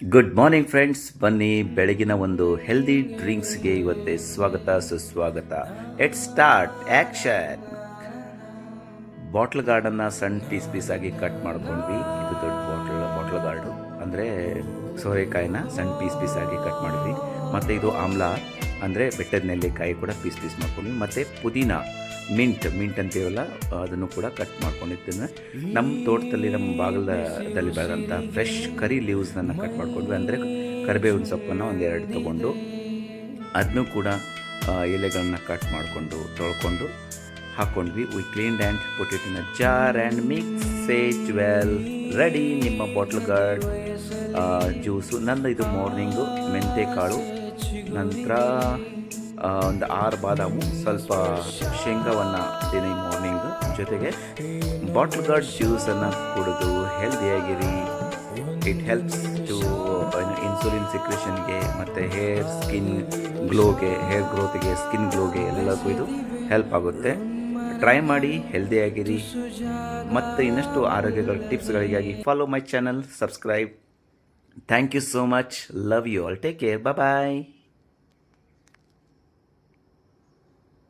Good morning friends, ಬನ್ನಿ ಬೆಳಗಿನ ಒಂದು ಹೆಲ್ದಿ ಡ್ರಿಂಕ್ಸ್ಗೆ ಇವತ್ತೇ ಸ್ವಾಗತ ಸುಸ್ವಾಗತ. ಎಟ್ ಸ್ಟಾರ್ಟ್ ಆ್ಯಕ್ಷನ್. ಬಾಟ್ಲ್ ಗಾರ್ಡನ್ನು ಸಣ್ಣ ಪೀಸ್ ಆಗಿ ಕಟ್ ಮಾಡ್ಕೊಂಡ್ವಿ. ಇದು ದೊಡ್ಡ ಬಾಟ್ಲ್ ಗಾರ್ಡು ಅಂದರೆ ಸೋರೆಕಾಯಿನ ಸಣ್ಣ ಪೀಸ್ ಆಗಿ ಕಟ್ ಮಾಡಿದ್ವಿ. ಮತ್ತು ಇದು ಆಮ್ಲ ಅಂದರೆ ಬೆಟ್ಟದ ನೆಲ್ಲಿಕಾಯಿ ಕೂಡ ಪೀಸ್ ಮಾಡ್ಕೊಂಡ್ವಿ. ಮತ್ತು ಪುದೀನ ಮಿಂಟ್ ಅಂತೀವಲ್ಲ, ಅದನ್ನು ಕೂಡ ಕಟ್ ಮಾಡ್ಕೊಂಡಿದ್ದೇನೆ. ನಮ್ಮ ತೋಟದಲ್ಲಿ, ನಮ್ಮ ಬಾಗಲದಲ್ಲಿ ಬೆಳೆದಂಥ ಫ್ರೆಶ್ ಕರಿ ಲೀವ್ಸನ್ನು ಕಟ್ ಮಾಡ್ಕೊಂಡ್ವಿ. ಅಂದರೆ ಕರಿಬೇವಿನ ಸೊಪ್ಪನ್ನು ಒಂದೆರಡು ತೊಗೊಂಡು ಅದನ್ನು ಕೂಡ ಎಲೆಗಳನ್ನ ಕಟ್ ಮಾಡಿಕೊಂಡು ತೊಳ್ಕೊಂಡು ಹಾಕ್ಕೊಂಡ್ವಿ. We cleaned and put it in a jar and mix it well. Ready ನಿಮ್ಮ ಬಾಟ್ಲ್ ಗಾರ್ಡ್ ಜ್ಯೂಸು. ನಂದು ಇದು ಮಾರ್ನಿಂಗು ಮೆಂತೆ ಕಾಳು, ನಂತರ ಒಂದು 6 ಬಾದಾಮು, ಸ್ವಲ್ಪ ಶೇಂಗಾವನ್ನು ದಿನ ಮಾರ್ನಿಂಗ್, ಜೊತೆಗೆ ಬಾಟ್ಲ್ ಗಾರ್ಡ್ ಜ್ಯೂಸನ್ನು ಕುಡಿದು ಹೆಲ್ದಿಯಾಗಿರಿ. ಇಟ್ ಹೆಲ್ಪ್ಸ್ ಟು ಇನ್ಸುಲಿನ್ ಸಿಕ್ರೇಷನ್ಗೆ ಮತ್ತು ಸ್ಕಿನ್ ಗ್ಲೋಗೆ, ಹೇರ್ ಗ್ರೋತ್ಗೆ, ಸ್ಕಿನ್ ಗ್ಲೋಗೆ ಎಲ್ಲಕ್ಕೂ ಇದು ಹೆಲ್ಪ್ ಆಗುತ್ತೆ. ಟ್ರೈ ಮಾಡಿ, ಹೆಲ್ದಿಯಾಗಿರಿ. ಮತ್ತು ಇನ್ನಷ್ಟು ಆರೋಗ್ಯಗಳ ಟಿಪ್ಸ್ಗಳಿಗಾಗಿ follow my channel, subscribe. Thank you so much. Love you all. Take care. Bye.